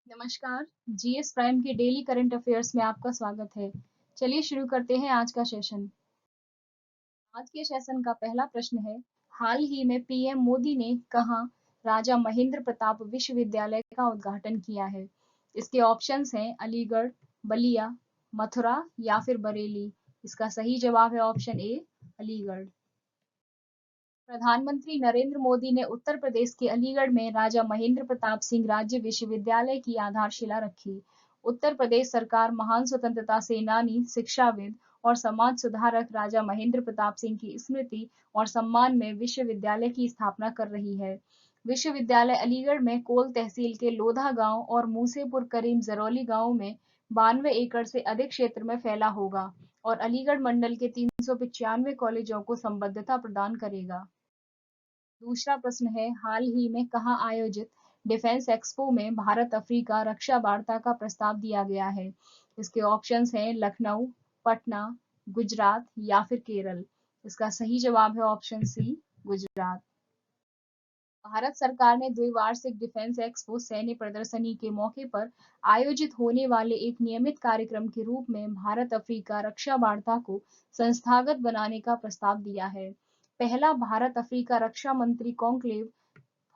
नमस्कार। GS prime के daily current affairs में आपका स्वागत है। चलिए शुरू करते हैं आज का सेशन। आज के सेशन का पहला प्रश्न है, हाल ही में पीएम मोदी ने कहाँ राजा महेंद्र प्रताप विश्वविद्यालय का उद्घाटन किया है? इसके ऑप्शंस हैं अलीगढ़, बलिया, मथुरा या फिर बरेली। इसका सही जवाब है ऑप्शन ए, अलीगढ़। प्रधानमंत्री नरेंद्र मोदी ने उत्तर प्रदेश के अलीगढ़ में राजा महेंद्र प्रताप सिंह राज्य विश्वविद्यालय की आधारशिला रखी। उत्तर प्रदेश सरकार महान स्वतंत्रता सेनानी, शिक्षाविद और समाज सुधारक राजा महेंद्र प्रताप सिंह की स्मृति और सम्मान में विश्वविद्यालय की स्थापना कर रही है। विश्वविद्यालय अलीगढ़ में कोल तहसील के लोधा गांव और मूसेपुर करीम जरौली गांव में 92 एकड़ से अधिक क्षेत्र में फैला होगा और अलीगढ़ मंडल के 395 कॉलेजों को संबद्धता प्रदान करेगा। दूसरा प्रश्न है, हाल ही में कहाँ आयोजित डिफेंस एक्सपो में भारत अफ्रीका रक्षा वार्ता का प्रस्ताव दिया गया है? इसके ऑप्शंस हैं लखनऊ, पटना, गुजरात या फिर केरल। इसका सही जवाब है ऑप्शन सी, गुजरात। भारत सरकार ने द्विवार्षिक डिफेंस एक्सपो सैन्य प्रदर्शनी के मौके पर आयोजित होने वाले एक नियमित कार्यक्रम के रूप में भारत अफ्रीका रक्षा वार्ता को संस्थागत बनाने का प्रस्ताव दिया है। पहला भारत अफ्रीका रक्षा मंत्री कॉन्क्लेव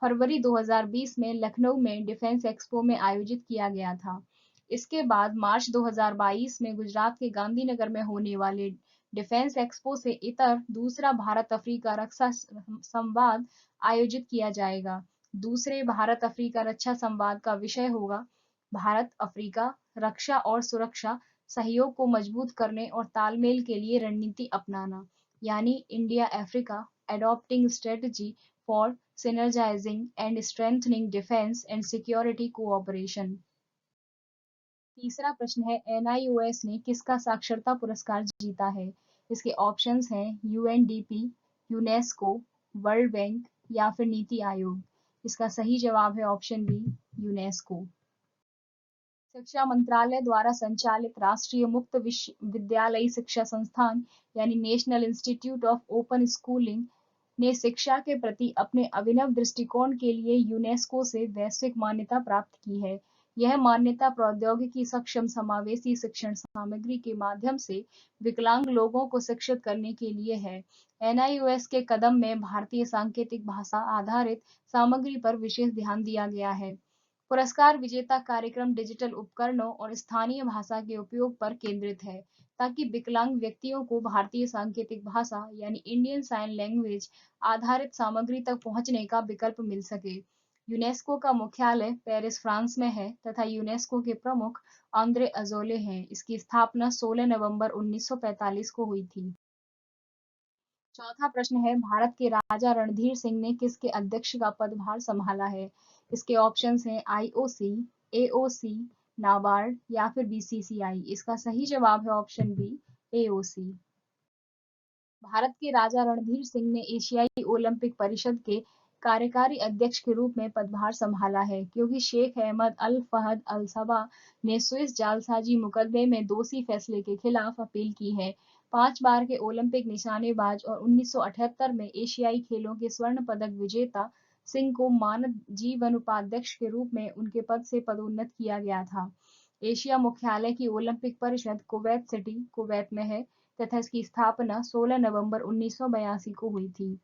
फरवरी 2020 में लखनऊ में डिफेंस एक्सपो में आयोजित किया गया था। इसके बाद मार्च 2022 में गुजरात के गांधीनगर में होने वाले डिफेंस एक्सपो से इतर दूसरा भारत अफ्रीका रक्षा संवाद आयोजित किया जाएगा। दूसरे भारत अफ्रीका रक्षा संवाद का विषय होगा भारत अफ्रीका रक्षा और सुरक्षा सहयोग को मजबूत करने और तालमेल के लिए रणनीति अपनाना, यानी India Africa adopting strategy for synergizing and strengthening defense and security cooperation। तीसरा प्रश्न है, एनआईओएस ने किसका साक्षरता पुरस्कार जीता है? इसके ऑप्शंस हैं यूएनडीपी, यूनेस्को, वर्ल्ड बैंक या फिर नीति आयोग। इसका सही जवाब है ऑप्शन बी, यूनेस्को। शिक्षा मंत्रालय द्वारा संचालित राष्ट्रीय मुक्त विद्यालयी शिक्षा संस्थान यानी national institute of open schooling ने शिक्षा के प्रति अपने अभिनव दृष्टिकोण के लिए यूनेस्को से वैश्विक मान्यता प्राप्त की है। यह मान्यता प्रौद्योगिकी सक्षम समावेशी शिक्षण सामग्री के माध्यम से विकलांग लोगों को शिक्षित करने के लिए है। एनआईओएस के कदम में भारतीय सांकेतिक भाषा आधारित सामग्री पर विशेष ध्यान दिया गया है। पुरस्कार विजेता कार्यक्रम डिजिटल उपकरणों और स्थानीय भाषा के उपयोग पर केंद्रित है, ताकि विकलांग व्यक्तियों को भारतीय सांकेतिक भाषा यानी इंडियन साइन लैंग्वेज आधारित सामग्री तक पहुंचने का विकल्प मिल सके। यूनेस्को का मुख्यालय पेरिस, फ्रांस में है तथा यूनेस्को के प्रमुख आंद्रे अजोले हैं। इसकी स्थापना 16 नवंबर 1945 को हुई थी। चौथा प्रश्न है, भारत के राजा रणधीर सिंह ने किसके अध्यक्ष का पदभार संभाला है? इसके ऑप्शंस हैं आईओसी, एओसी, नाबार्ड या फिर बीसीसीआई। इसका सही जवाब है ऑप्शन बी, एओसी। भारत के राजा रणधीर सिंह ने एशियाई ओलंपिक परिषद के कार्यकारी अध्यक्ष के रूप में पदभार संभाला है, क्योंकि शेख अहमद अल फहद अल सबा ने स्विस जालसाजी मुकदमे में दोषी फैसले के खिलाफ अपील की है। 5 बार के ओलंपिक निशानेबाज और 1978 में एशियाई खेलों के स्वर्ण पदक विजेता सिंह को मानद जीवन उपाध्यक्ष के रूप में उनके पद से पदोन्नत किया गया था। एशिया मुख्यालय की ओलंपिक परिषद कुवैत सिटी, कुवैत में है तथा इसकी स्थापना 16 नवंबर 1982 को हुई थी।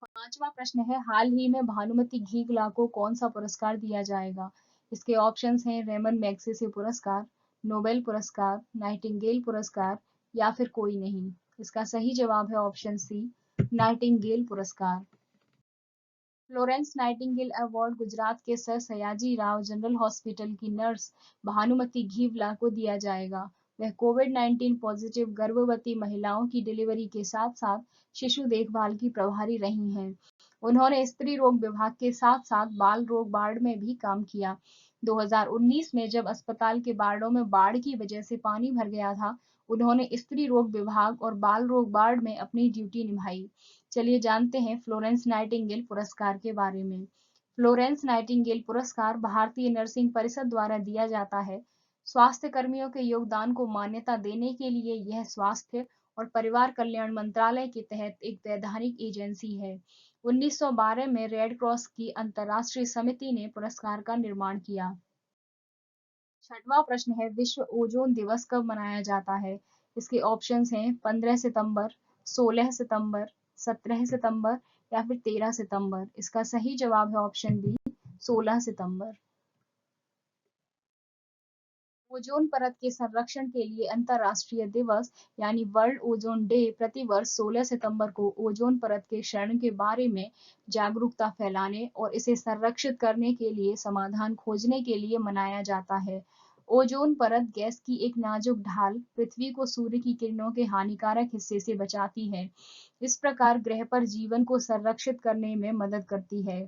पांचवा प्रश्न है, हाल ही में भानुमति घीगला को कौन सा पुरस्कार दिया जाएगा? इसके ऑप्शंस हैं रेमन मैग्सेसे पुरस्कार, नोबेल पुरस्कार, नाइटिंगेल पुरस्कार या फिर कोई नहीं। इसका सही जवाब है ऑप्शन सी, नाइटिंगेल पुरस्कार। फ्लोरेंस नाइटिंगेल अवार्ड गुजरात के sir Sayaji Rao general hospital की नर्स भानुमति घीवला को दिया जाएगा। वह कोविड-19 पॉजिटिव गर्भवती महिलाओं की डिलीवरी के साथ साथ शिशु देखभाल की प्रभारी रही हैं। उन्होंने स्त्री रोग विभाग के साथ साथ बाल रोग वार्ड में भी काम किया। 2019 में जब अस्पताल के वार्डों में बाढ़ की वजह से पानी भर गया था, उन्होंने स्त्री रोग विभाग और बाल रोग वार्ड में अपनी ड्यूटी निभाई। चलिए जानते हैं फ्लोरेंस नाइटिंगेल पुरस्कार के बारे में। फ्लोरेंस नाइटिंगेल पुरस्कार भारतीय नर्सिंग परिषद द्वारा दिया जाता है। स्वास्थ्य कर्मियों के योगदान को मान्यता देने के लिए यह स्वास्थ्य और परिवार कल्याण मंत्रालय के तहत एक वैधानिक एजेंसी है। 1912 में रेड क्रॉस की अंतर्राष्ट्रीय समिति ने पुरस्कार का निर्माण किया। छठवां प्रश्न है, विश्व ओजोन दिवस कब मनाया जाता है? इसके ऑप्शंस हैं 15 सितंबर, 16 सितंबर, 17 सितंबर या फिर 13 सितंबर। इसका सही जवाब है ऑप्शन बी, 16 सितंबर। ओजोन परत के संरक्षण के लिए अंतर्राष्ट्रीय दिवस यानी वर्ल्ड ओजोन डे प्रतिवर्ष 16 सितंबर को ओजोन परत के क्षरण के बारे में जागरूकता फैलाने और इसे संरक्षित करने के लिए समाधान खोजने के लिए मनाया जाता है। ओजोन परत गैस की एक नाजुक ढाल पृथ्वी को सूर्य की किरणों के हानिकारक हिस्से से बचाती है। इस प्रकार ग्रह पर जीवन को संरक्षित करने में मदद करती है।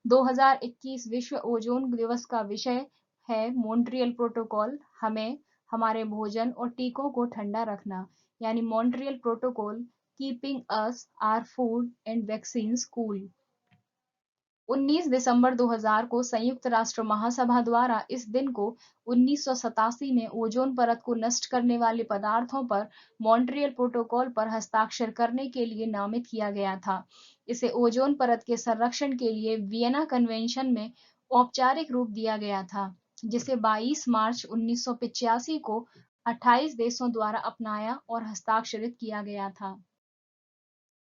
2021 विश्व ओजोन दिवस का विषय है मॉन्ट्रियल प्रोटोकॉल, हमें हमारे भोजन और टीकों को ठंडा रखना, यानी Montreal protocol keeping us our food and vaccines cool. 19 दिसंबर 2000 को संयुक्त राष्ट्र महासभा द्वारा इस दिन को 1987 में ओजोन परत को नष्ट करने वाले पदार्थों पर मॉन्ट्रियल प्रोटोकॉल पर हस्ताक्षर करने के लिए नामित किया गया था। इसे ओजोन परत के संरक्षण के लिए वियना कन्वेंशन में औपचारिक रूप दिया गया था, जिसे 22 मार्च 1985 को 28 देशों द्वारा अपनाया और हस्ताक्षरित किया गया था।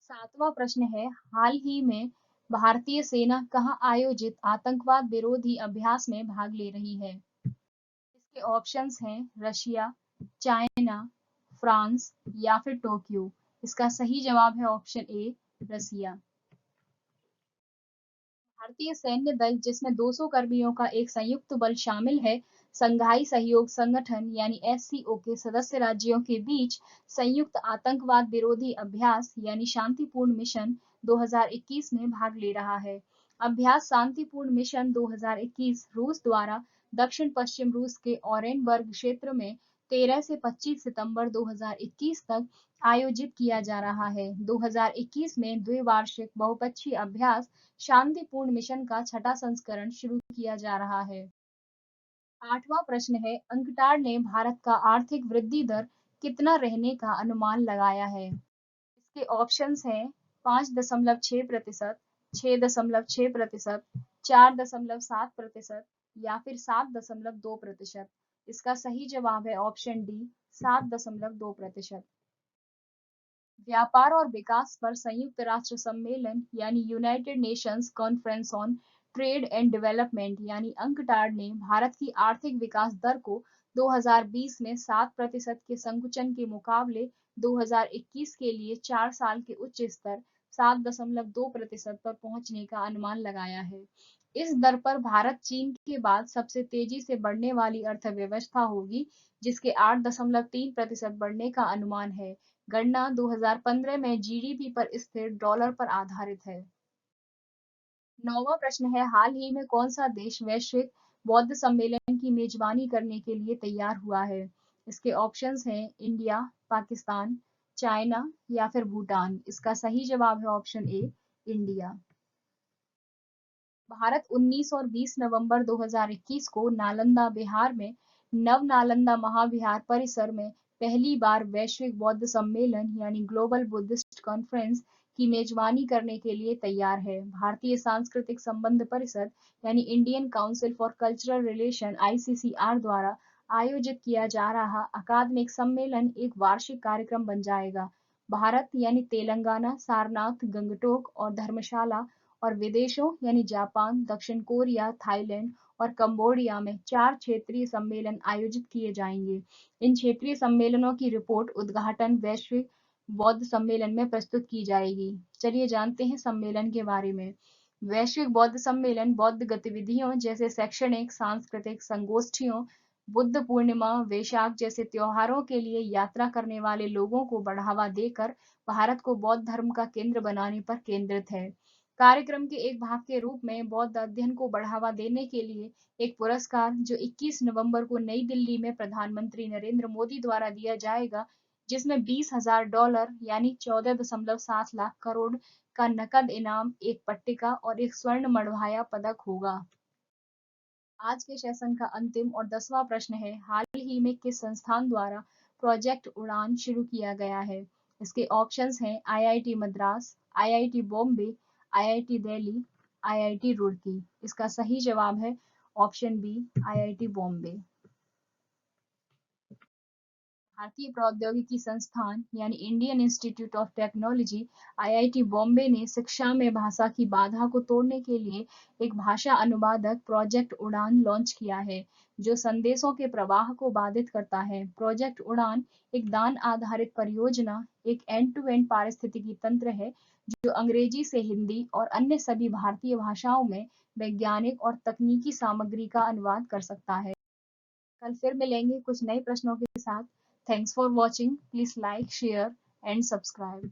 सातवां प्रश्न है, हाल ही में भारतीय सेना कहाँ आयोजित आतंकवाद विरोधी अभ्यास में भाग ले रही है? इसके ऑप्शंस हैं रशिया, चाइना, फ्रांस या फिर टोक्यो। इसका सही जवाब है ऑप्शन ए, रसिया। भारतीय सैन्य दल, जिसमें 200 कर्मियों का एक संयुक्त बल शामिल है, संघाई सहयोग संगठन यानी एससीओ के सदस्य राज्यों के बीच संयुक्त आतंकवाद विरोधी अभ्यास यानी शांतिपूर्ण मिशन 2021 में भाग ले रहा है। अभ्यास शांतिपूर्ण मिशन 2021 रूस द्वारा दक्षिण पश्चिम रूस के ओरेनबर्ग क्षेत्र में 13 से 25 सितंबर 2021 तक आयोजित किया जा रहा है। 2021 में द्विवार्षिक बहुपक्षीय अभ्यास शांतिपूर्ण मिशन का छठा संस्करण शुरू किया जा रहा है। आठवां प्रश्न है, अंकटाड ने भारत का आर्थिक वृद्धि दर कितना रहने का अनुमान लगाया है? इसके ऑप्शंस हैं 5.6%, 6.6%, 4.7% या फिर 7.2%। इसका सही जवाब है ऑप्शन डी, 7.2%। व्यापार और विकास पर संयुक्त राष्ट्र सम्मेलन यानी United Nations conference on trade and development यानी अंकटाड ने भारत की आर्थिक विकास दर को 2020 में 7% के संकुचन के मुकाबले 2021 के लिए 4 साल के उच्च स्तर 7.2% पर पहुंचने का अनुमान लगाया है। इस दर पर भारत चीन के बाद सबसे तेजी से बढ़ने वाली अर्थव्यवस्था होगी, जिसके 8.3% बढ़ने का अनुमान है। गणना 2015 में जीडीपी पर स्थिर डॉलर पर आधारित है। नौवां प्रश्न है, हाल ही में कौन सा देश वैश्विक बौद्ध सम्मेलन की मेजबानी करने के लिए तैयार हुआ है? इसके ऑप्शंस हैं इंडिया, पाकिस्तान, चाइना या फिर भूटान। इसका सही जवाब है ऑप्शन ए, इंडिया। भारत 19 और 20 नवंबर 2021 को नालंदा बिहार में नव नालंदा महाविहार परिसर में पहली बार वैश्विक बौद्ध सम्मेलन यानी ग्लोबल बुद्धिस्ट कॉन्फ्रेंस की मेजबानी करने के लिए तैयार है। भारतीय सांस्कृतिक संबंध परिषद यानी Indian council for cultural relation ICCR द्वारा आयोजित किया जा रहा अकादमिक सम्मेलन एक वार्षिक कार्यक्रम बन जाएगा। भारत यानी तेलंगाना, सारनाथ, गंगटोक और धर्मशाला और विदेशों यानी जापान, दक्षिण कोरिया, थाईलैंड और कंबोडिया में 4 क्षेत्रीय सम्मेलन आयोजित किए जाएंगे। इन क्षेत्रीय सम्मेलनों की रिपोर्ट उद्घाटन वैश्विक बौद्ध सम्मेलन में प्रस्तुत की जाएगी। चलिए जानते हैं सम्मेलन के बारे में। वैश्विक बौद्ध सम्मेलन बौद्ध गतिविधियों जैसे शैक्षणिक, सांस्कृतिक संगोष्ठियों, बुद्ध पूर्णिमा, वैशाख जैसे त्योहारों के लिए यात्रा करने वाले लोगों को बढ़ावा देकर भारत को बौद्ध धर्म का केंद्र बनाने पर केंद्रित है। कार्यक्रम के एक भाग के रूप में बौद्ध अध्ययन को बढ़ावा देने के लिए एक पुरस्कार जो 21 नवंबर को नई दिल्ली में प्रधानमंत्री नरेंद्र मोदी द्वारा दिया जाएगा, जिसमें $20,000 यानी 14.7 लाख करोड़ का नकद इनाम, एक पट्टिका और एक स्वर्ण मणिभाया पदक होगा। आज के सेशन का अंतिम और 10वां प्रश्न है, हाल ही में किस संस्थान द्वारा प्रोजेक्ट उड़ान शुरू किया गया है? इसके ऑप्शंस हैं IIT Madras, IIT Bombay, IIT Delhi, IIT Roorkee. इसका सही जवाब है ऑप्शन बी, आईआईटी बॉम्बे। भारतीय प्रौद्योगिकी संस्थान यानी Indian institute of technology IIT Bombay ने शिक्षा में भाषा की बाधा को तोड़ने के लिए एक भाषा अनुवादक प्रोजेक्ट उड़ान लॉन्च किया है, जो संदेशों के प्रवाह को बाधित करता है। प्रोजेक्ट उड़ान एक दान आधारित परियोजना, एक एंड टू एंड पारिस्थितिकी तंत्र है जो अंग्रेजी से हिंदी और अन्य सभी भारतीय भाषाओं में वैज्ञानिक और तकनीकी सामग्री का अनुवाद कर सकता है। कल फिर मिलेंगे कुछ नए प्रश्नों के साथ। Thanks for watching. Please like, share and subscribe.